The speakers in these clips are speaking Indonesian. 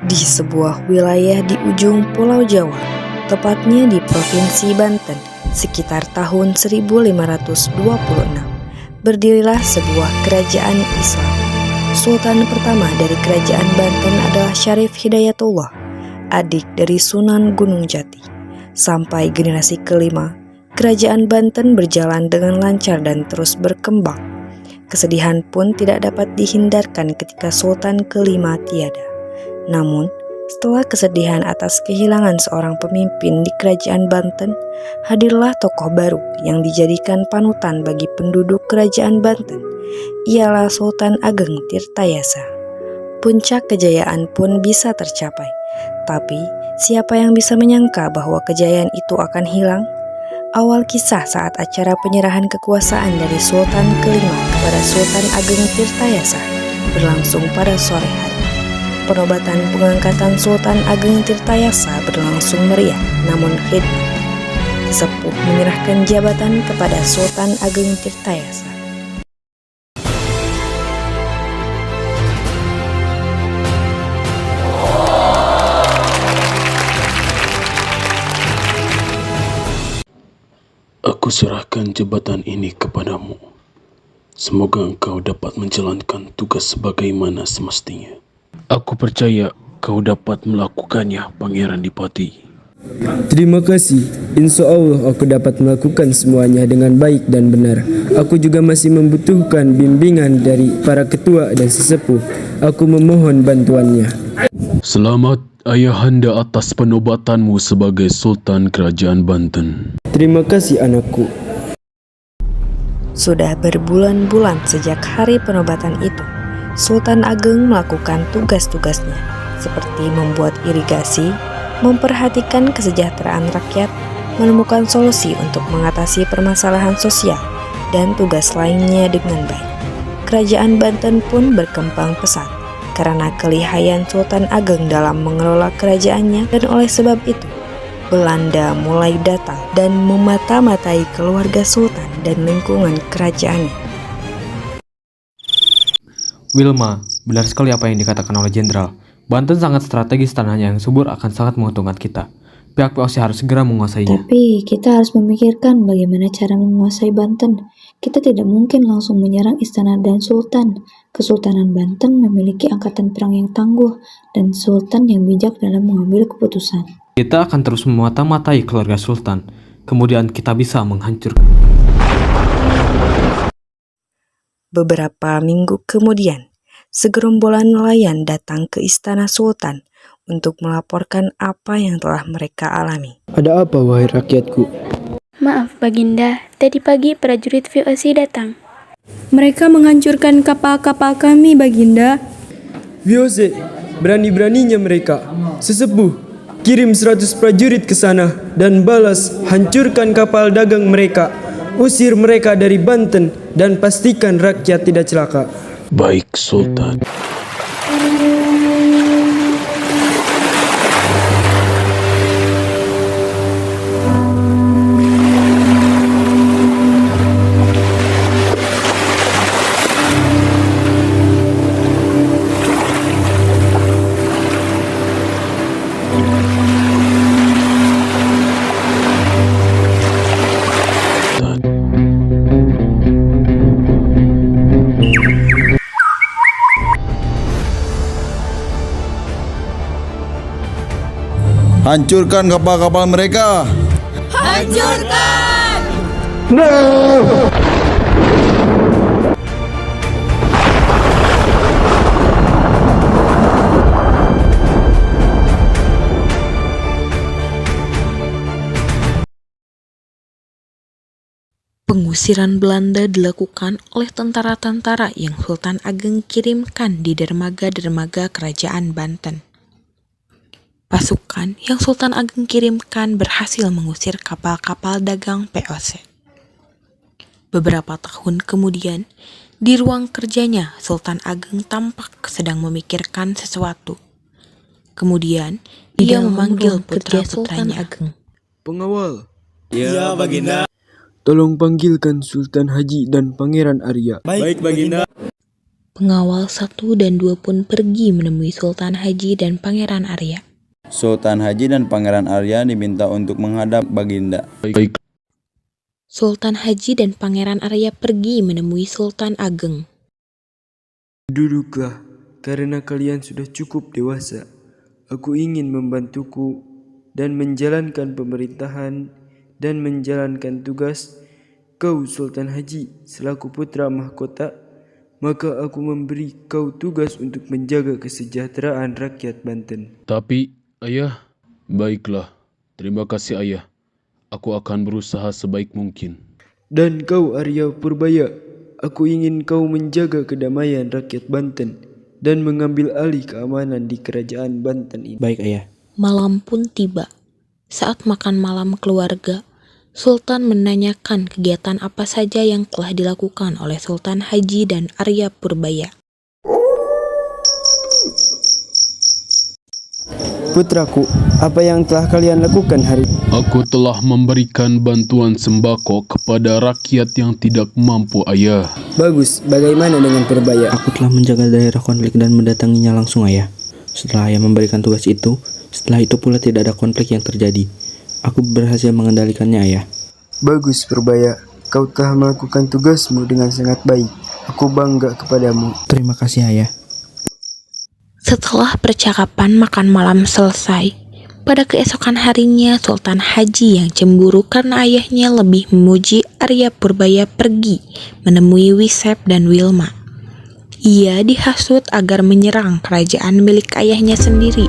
di sebuah wilayah di ujung Pulau Jawa, tepatnya di Provinsi Banten, sekitar tahun 1526, berdirilah sebuah kerajaan Islam. Sultan pertama dari kerajaan Banten adalah Syarif Hidayatullah, adik dari Sunan Gunung Jati. Sampai generasi kelima, kerajaan Banten berjalan dengan lancar dan terus berkembang. Kesedihan pun tidak dapat dihindarkan ketika Sultan kelima tiada. Namun, setelah kesedihan atas kehilangan seorang pemimpin di kerajaan Banten, hadirlah tokoh baru yang dijadikan panutan bagi penduduk kerajaan Banten. Ialah Sultan Ageng Tirtayasa. Puncak kejayaan pun bisa tercapai. Tapi, siapa yang bisa menyangka bahwa kejayaan itu akan hilang? Awal kisah saat acara penyerahan kekuasaan dari Sultan kelima kepada Sultan Ageng Tirtayasa berlangsung pada sore hari. Penobatan pengangkatan Sultan Ageng Tirtayasa berlangsung meriah namun khidmat. Sesepuh menyerahkan jabatan kepada Sultan Ageng Tirtayasa. Aku serahkan jabatan ini kepadamu. Semoga engkau dapat menjalankan tugas sebagaimana semestinya. Aku percaya kau dapat melakukannya, Pangeran Dipati. Terima kasih. Insya Allah aku dapat melakukan semuanya dengan baik dan benar. Aku juga masih membutuhkan bimbingan dari para ketua dan sesepuh. Aku memohon bantuannya. Selamat ayahanda atas penobatanmu sebagai Sultan Kerajaan Banten. Terima kasih anakku. Sudah berbulan-bulan sejak hari penobatan itu, Sultan Ageng melakukan tugas-tugasnya, seperti membuat irigasi, memperhatikan kesejahteraan rakyat, menemukan solusi untuk mengatasi permasalahan sosial, dan tugas lainnya dengan baik. Kerajaan Banten pun berkembang pesat, karena kelihayan Sultan Ageng dalam mengelola kerajaannya, dan oleh sebab itu, Belanda mulai datang dan memata-matai keluarga Sultan dan lingkungan kerajaannya. Wilma, benar sekali apa yang dikatakan oleh Jenderal. Banten sangat strategis, tanahnya yang subur akan sangat menguntungkan kita. Pihak POC harus segera menguasainya. Tapi kita harus memikirkan bagaimana cara menguasai Banten. Kita tidak mungkin langsung menyerang istana dan sultan. Kesultanan Banten memiliki angkatan perang yang tangguh dan sultan yang bijak dalam mengambil keputusan. Kita akan terus memata-matai keluarga sultan. Kemudian kita bisa menghancurkan. Beberapa minggu kemudian, segerombolan nelayan datang ke istana sultan untuk melaporkan apa yang telah mereka alami. Ada apa wahai rakyatku? Maaf Baginda, tadi pagi prajurit VOC datang. Mereka menghancurkan kapal-kapal kami, Baginda. VOC, berani-beraninya mereka. Sesepuh, kirim 100 prajurit ke sana dan balas hancurkan kapal dagang mereka. Usir mereka dari Banten dan pastikan rakyat tidak celaka. Baik, Sultan. Hancurkan kapal-kapal mereka. Hancurkan! Pengusiran Belanda dilakukan oleh tentara-tentara yang Sultan Ageng kirimkan di dermaga-dermaga kerajaan Banten. Pasukan yang Sultan Ageng kirimkan berhasil mengusir kapal-kapal dagang POC. Beberapa tahun kemudian, di ruang kerjanya Sultan Ageng tampak sedang memikirkan sesuatu. Kemudian, ia memanggil putra-putranya. Pengawal. Ya, Baginda. Tolong panggilkan Sultan Haji dan Pangeran Arya. Baik, Baginda. Pengawal 1 dan 2 pun pergi menemui Sultan Haji dan Pangeran Arya. Sultan Haji dan Pangeran Arya diminta untuk menghadap Baginda. Baik, Sultan Haji dan Pangeran Arya pergi menemui Sultan Ageng. Duduklah, karena kalian sudah cukup dewasa. Aku ingin membantuku dan menjalankan pemerintahan dan menjalankan tugas. Kau Sultan Haji selaku putra mahkota, maka aku memberi kau tugas untuk menjaga kesejahteraan rakyat Banten. tapi ayah, baiklah. Terima kasih ayah. Aku akan berusaha sebaik mungkin. Dan kau Arya Purbaya, aku ingin kau menjaga kedamaian rakyat Banten dan mengambil alih keamanan di kerajaan Banten ini. Baik ayah. Malam pun tiba. Saat makan malam keluarga, Sultan menanyakan kegiatan apa saja yang telah dilakukan oleh Sultan Haji dan Arya Purbaya. Putraku, apa yang telah kalian lakukan hari ini? Aku telah memberikan bantuan sembako kepada rakyat yang tidak mampu, ayah. Bagus, bagaimana dengan Purbaya? Aku telah menjaga daerah konflik dan mendatanginya langsung ayah. Setelah ayah memberikan tugas itu, setelah itu pula tidak ada konflik yang terjadi. Aku berhasil mengendalikannya ayah. Bagus Purbaya, kau telah melakukan tugasmu dengan sangat baik. Aku bangga kepadamu. Terima kasih ayah. Setelah percakapan makan malam selesai, pada keesokan harinya Sultan Haji yang cemburu karena ayahnya lebih memuji Arya Purbaya pergi menemui Wisep dan Wilma. Ia dihasut agar menyerang kerajaan milik ayahnya sendiri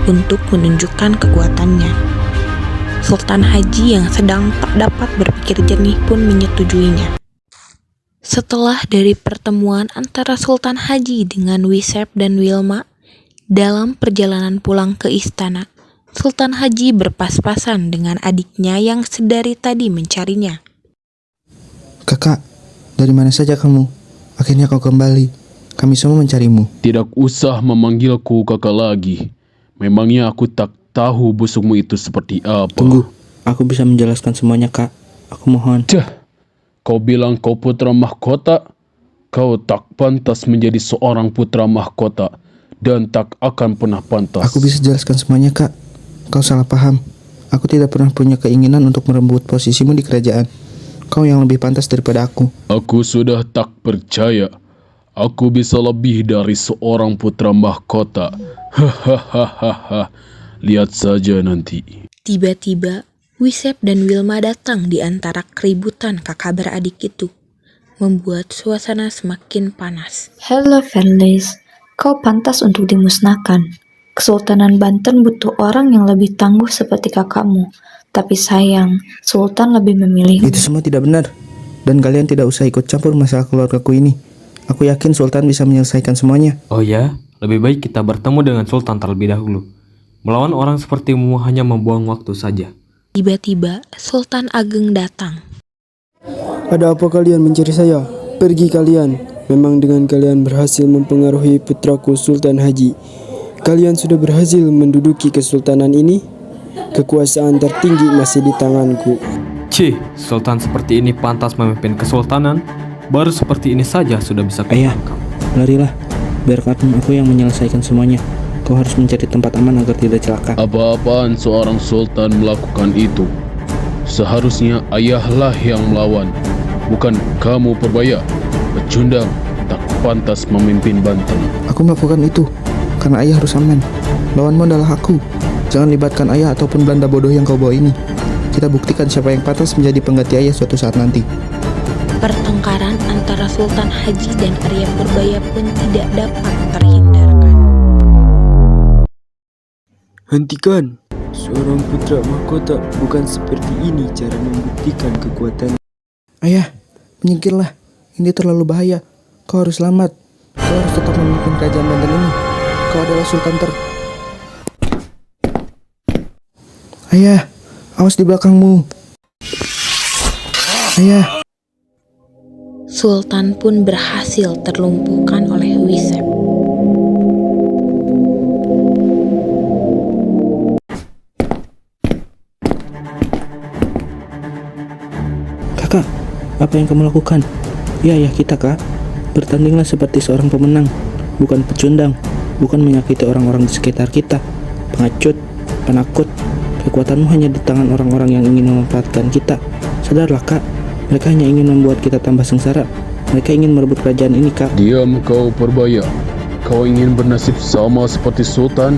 untuk menunjukkan kekuatannya. Sultan Haji yang sedang tak dapat berpikir jernih pun menyetujuinya. Setelah dari pertemuan antara Sultan Haji dengan Wisep dan Wilma, dalam perjalanan pulang ke istana, Sultan Haji berpas-pasan dengan adiknya yang sedari tadi mencarinya. Kakak, dari mana saja kamu? Akhirnya kau kembali. Kami semua mencarimu. Tidak usah memanggilku kakak lagi. Memangnya aku tak tahu busukmu itu seperti apa. Tunggu, aku bisa menjelaskan semuanya, Kak. Aku mohon. Kau bilang kau putra mahkota? Kau tak pantas menjadi seorang putra mahkota dan tak akan pernah pantas. Aku bisa jelaskan semuanya, Kak. Kau salah paham. Aku tidak pernah punya keinginan untuk merebut posisimu di kerajaan. Kau yang lebih pantas daripada aku. Aku sudah tak percaya. Aku bisa lebih dari seorang putra mahkota. Hahaha. Lihat saja nanti. Tiba-tiba, Wisep dan Wilma datang di antara keributan kakak beradik itu, membuat suasana semakin panas. Hello Fenlis, kau pantas untuk dimusnahkan. Kesultanan Banten butuh orang yang lebih tangguh seperti kakakmu. Tapi sayang, Sultan lebih memilih. Itu semua tidak benar. Dan kalian tidak usah ikut campur masalah keluargaku ini. Aku yakin Sultan bisa menyelesaikan semuanya. Oh ya, lebih baik kita bertemu dengan Sultan terlebih dahulu. Melawan orang sepertimu hanya membuang waktu saja. Tiba-tiba, Sultan Ageng datang. Ada apa kalian mencari saya? Pergi kalian. Memang dengan kalian berhasil mempengaruhi putraku Sultan Haji. Kalian sudah berhasil menduduki kesultanan ini. Kekuasaan tertinggi masih di tanganku. Sultan seperti ini pantas memimpin kesultanan? Baru seperti ini saja sudah bisa Ayah, larilah. Biarkan aku yang menyelesaikan semuanya. Kau harus mencari tempat aman agar tidak celaka. Apa-apaan seorang sultan melakukan itu? Seharusnya ayahlah yang melawan, bukan kamu Purbaya. Pecundang tak pantas memimpin Banten. Aku melakukan itu karena ayah harus aman. Lawanmu adalah aku. Jangan libatkan ayah ataupun Belanda bodoh yang kau bawa ini. Kita buktikan siapa yang pantas menjadi pengganti ayah suatu saat nanti. Pertengkaran antara Sultan Haji dan Arya Purbaya pun tidak dapat terhindarkan. Hentikan! Seorang putra mahkota bukan seperti ini cara membuktikan kekuatan. Ayah, menyingkirlah. Ini terlalu bahaya. Kau harus selamat. Kau harus tetap memimpin kerajaan Banten ini. Kau adalah Sultan Ayah, awas di belakangmu. Ayah. Sultan pun berhasil terlumpuhkan oleh Wisep. Kakak, apa yang kamu lakukan? Ya, kita, Kak. Bertandinglah seperti seorang pemenang, bukan pecundang, bukan menyakiti orang-orang di sekitar kita. Pengecut, penakut, kekuatanmu hanya di tangan orang-orang yang ingin memanfaatkan kita. Sadarlah Kak, mereka hanya ingin membuat kita tambah sengsara. Mereka ingin merebut kerajaan ini Kak. Diam kau Purbaya. Kau ingin bernasib sama seperti Sultan?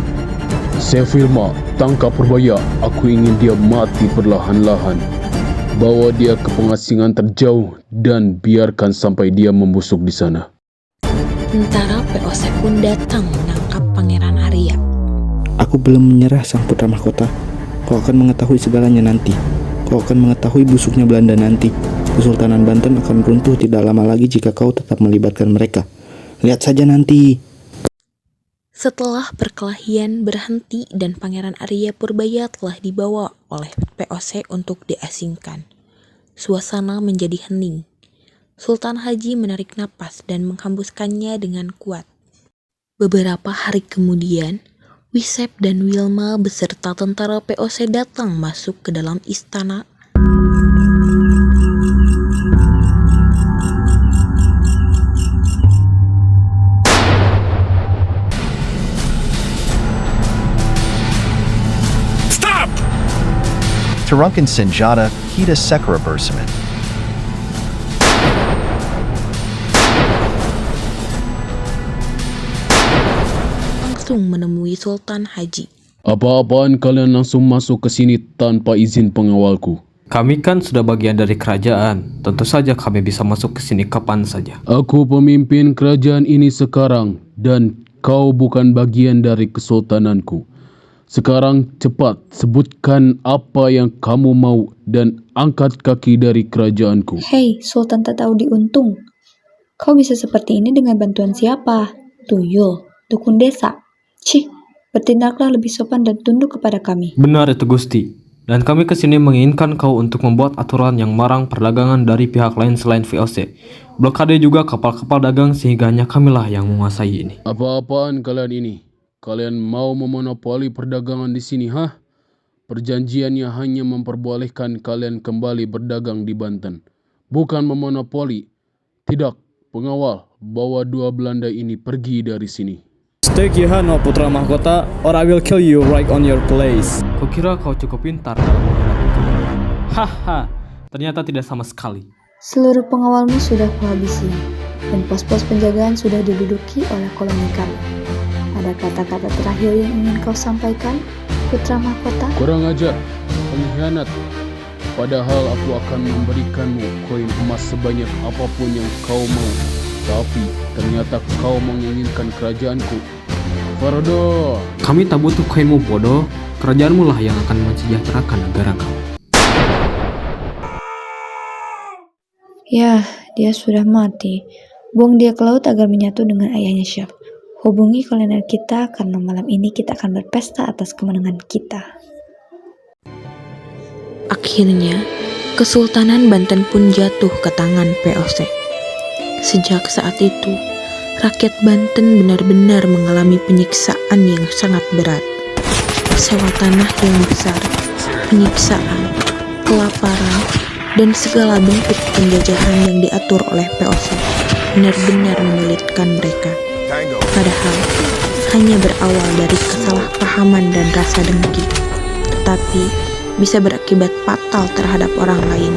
Sefilma, tangkap Purbaya. Aku ingin dia mati perlahan-lahan. Bawa dia ke pengasingan terjauh dan biarkan sampai dia membusuk di sana. Tentara POC pun datang menangkap Pangeran Arya. Aku belum menyerah sang putra mahkota. Kau akan mengetahui segalanya nanti. Kau akan mengetahui busuknya Belanda nanti. Kesultanan Banten akan runtuh tidak lama lagi jika kau tetap melibatkan mereka. Lihat saja nanti. Setelah perkelahian berhenti dan Pangeran Arya Purbaya telah dibawa oleh POC untuk diasingkan, suasana menjadi hening. Sultan Haji menarik napas dan menghembuskannya dengan kuat. Beberapa hari kemudian, Wisep dan Wilma beserta tentara POC datang masuk ke dalam istana. Turunkan senjata, kita sekera bersama. Langsung menemui Sultan Haji. Apa-apaan kalian langsung masuk ke sini tanpa izin pengawalku? Kami kan sudah bagian dari kerajaan. Tentu saja kami bisa masuk ke sini kapan saja. Aku pemimpin kerajaan ini sekarang dan kau bukan bagian dari kesultananku. Sekarang cepat sebutkan apa yang kamu mau dan angkat kaki dari kerajaanku. Hei, Sultan tak tahu diuntung. Kau bisa seperti ini dengan bantuan siapa? Tuyul, dukun desa. Cih, bertindaklah lebih sopan dan tunduk kepada kami. Benar itu Gusti. Dan kami kesini menginginkan kau untuk membuat aturan yang melarang perdagangan dari pihak lain selain VOC. Blokade juga kapal-kapal dagang sehingga hanya kamilah yang menguasai ini. Apa-apaan kalian ini? Kalian mau memonopoli perdagangan di sini, hah? Perjanjiannya hanya memperbolehkan kalian kembali berdagang di Banten, bukan memonopoli. Tidak, pengawal, bawa dua Belanda ini pergi dari sini. Stay hand, putra mahkota, or I will kill you right on your place. Kukira kau cukup pintar dalam menghadapi kami. Haha, ternyata tidak sama sekali. Seluruh pengawalmu sudah kuhabisi, dan pos-pos penjagaan sudah diduduki oleh koloni kami. Ada kata-kata terakhir yang ingin kau sampaikan, putra mahkota? Kurang ajar, pengkhianat. Padahal aku akan memberikanmu koin emas sebanyak apapun yang kau mau. Tapi ternyata kau menginginkan kerajaanku. Fardo! Kami tak butuh koinmu bodoh. Kerajaanmu lah yang akan mensejahterakan negara kami. Ya, dia sudah mati. Buang dia ke laut agar menyatu dengan ayahnya Syaf. Hubungi kolonel kita karena malam ini kita akan berpesta atas kemenangan kita. Akhirnya, Kesultanan Banten pun jatuh ke tangan POC. Sejak saat itu, rakyat Banten benar-benar mengalami penyiksaan yang sangat berat. Sewa tanah yang besar, penyiksaan, kelaparan, dan segala bentuk penjajahan yang diatur oleh POC benar-benar menyulitkan mereka. Padahal hanya berawal dari kesalahpahaman dan rasa dengki, tetapi bisa berakibat fatal terhadap orang lain.